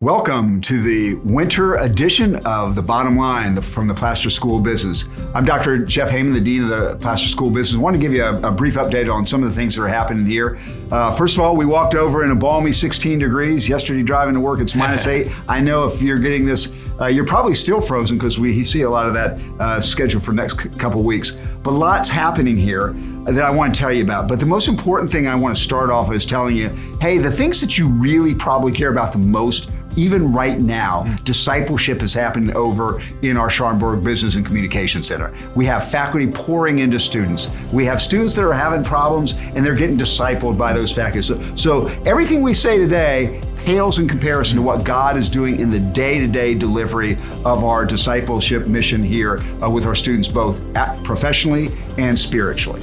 Welcome to the winter edition of The Bottom Line from the Plaster School of Business. I'm Dr. Jeff Haymond, the Dean of the Plaster School of Business. I want to give you a brief update on some of the things that are happening here. First of all, we walked over in a balmy 16 degrees. Yesterday driving to work, it's -8. I know if you're getting this, you're probably still frozen because we see a lot of that scheduled for next couple weeks. But lots happening here that I want to tell you about. But the most important thing I want to start off is telling you, hey, the things that you really probably care about the most, even right now, discipleship is happening over in our Scharnberg Business and Communication Center. We have faculty pouring into students. We have students that are having problems and they're getting discipled by those faculty. So everything we say today pales in comparison to what God is doing in the day-to-day delivery of our discipleship mission here with our students, both professionally and spiritually.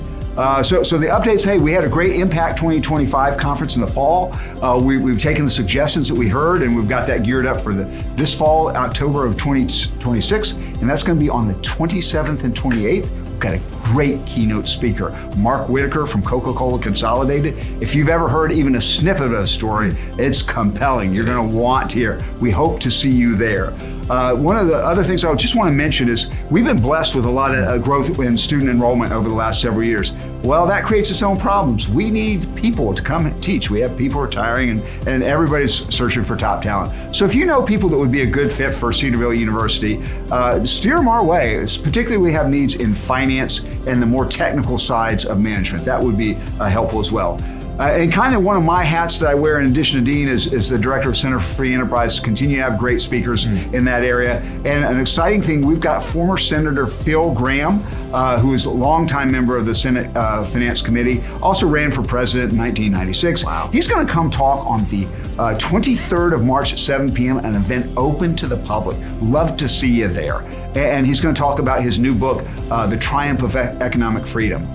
So the updates, hey, we had a great Impact 2025 conference in the fall. We've taken the suggestions that we heard and we've got that geared up for this fall, October of 2026, and that's going to be on the 27th and 28th. We've got a great keynote speaker, Mark Whitaker from Coca-Cola Consolidated. If you've ever heard even a snippet of a story, it's compelling. You're going to want to hear. We hope to see you there. One of the other things I just want to mention is we've been blessed with a lot of growth in student enrollment over the last several years. Well, that creates its own problems. We need people to come and teach. We have people retiring and everybody's searching for top talent. So if you know people that would be a good fit for Cedarville University, steer them our way. Particularly we have needs in finance and the more technical sides of management. That would be helpful as well. And kind of one of my hats that I wear in addition to Dean is the Director of Center for Free Enterprise. Continue to have great speakers in that area. And an exciting thing, we've got former Senator Phil Gramm, who is a longtime member of the Senate Finance Committee, also ran for president in 1996. Wow. He's going to come talk on the 23rd of March at 7 p.m., an event open to the public. Love to see you there. And he's going to talk about his new book, The Triumph of Economic Freedom.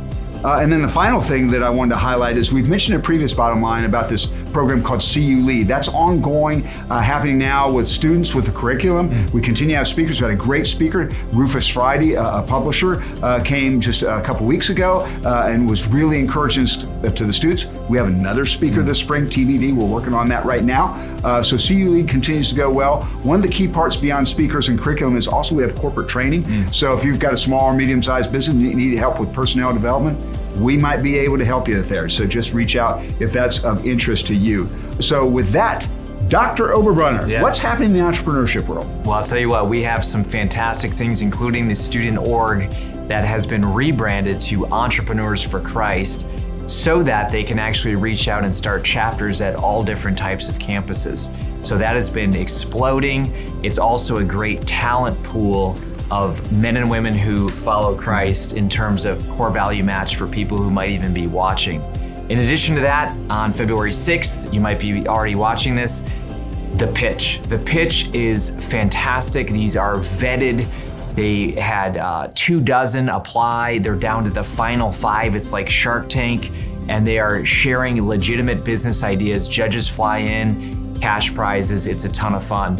And then the final thing that I wanted to highlight is we've mentioned in a previous Bottom Line about this program called CU Lead. That's ongoing, happening now with students with the curriculum. We continue to have speakers. We had a great speaker, Rufus Friday, a publisher, came just a couple weeks ago and was really encouraging to the students. We have another speaker this spring, TBD. We're working on that right now. So CU Lead continues to go well. One of the key parts beyond speakers and curriculum is also we have corporate training. So if you've got a small or medium-sized business and you need help with personnel development, we might be able to help you there. So just reach out if that's of interest to you. So with that, Dr. Oberbrunner, yes. What's happening in the entrepreneurship world? Well, I'll tell you what, we have some fantastic things, including the student org that has been rebranded to Entrepreneurs for Christ so that they can actually reach out and start chapters at all different types of campuses. So that has been exploding. It's also a great talent pool of men and women who follow Christ in terms of core value match for people who might even be watching. In addition to that, on February 6th, you might be already watching this, The Pitch. The Pitch is fantastic. These are vetted. They had 24 apply. They're down to the final 5. It's like Shark Tank, and they are sharing legitimate business ideas. Judges fly in, cash prizes. It's a ton of fun.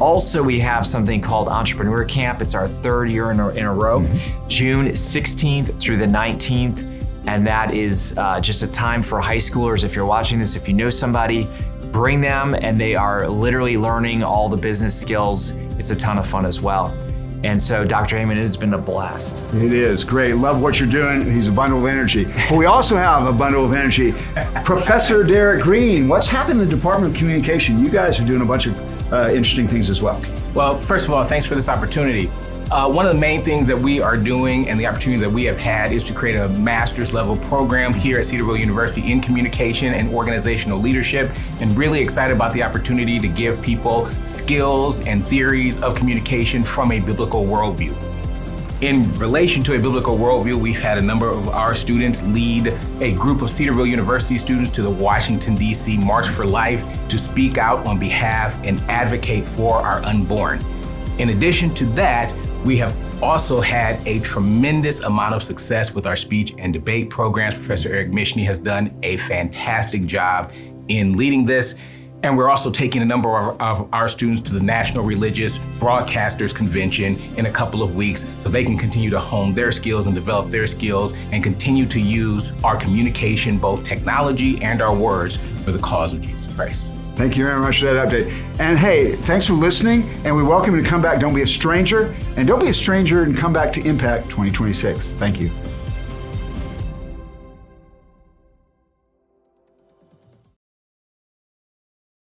Also, we have something called Entrepreneur Camp. It's our 3rd year in a row, June 16th through the 19th. And that is just a time for high schoolers. If you're watching this, if you know somebody, bring them, and they are literally learning all the business skills. It's a ton of fun as well. And so, Dr. Haymond, it has been a blast. It is great. Love what you're doing. He's a bundle of energy. But we also have a bundle of energy. Professor Derek Green, what's happened in the Department of Communication? You guys are doing a bunch of interesting things as well. Well, first of all, thanks for this opportunity. One of the main things that we are doing and the opportunities that we have had is to create a master's level program here at Cedarville University in communication and organizational leadership, and really excited about the opportunity to give people skills and theories of communication from a biblical worldview. In relation to a biblical worldview, we've had a number of our students lead a group of Cedarville University students to the Washington, D.C. March for Life to speak out on behalf and advocate for our unborn. In addition to that, we have also had a tremendous amount of success with our speech and debate programs. Professor Eric Mishney has done a fantastic job in leading this. And we're also taking a number of our students to the National Religious Broadcasters Convention in a couple of weeks so they can continue to hone their skills and develop their skills and continue to use our communication, both technology and our words, for the cause of Jesus Christ. Thank you very much for that update. And hey, thanks for listening, and we welcome you to come back. Don't be a stranger, and don't be a stranger and come back to Impact 2026. Thank you.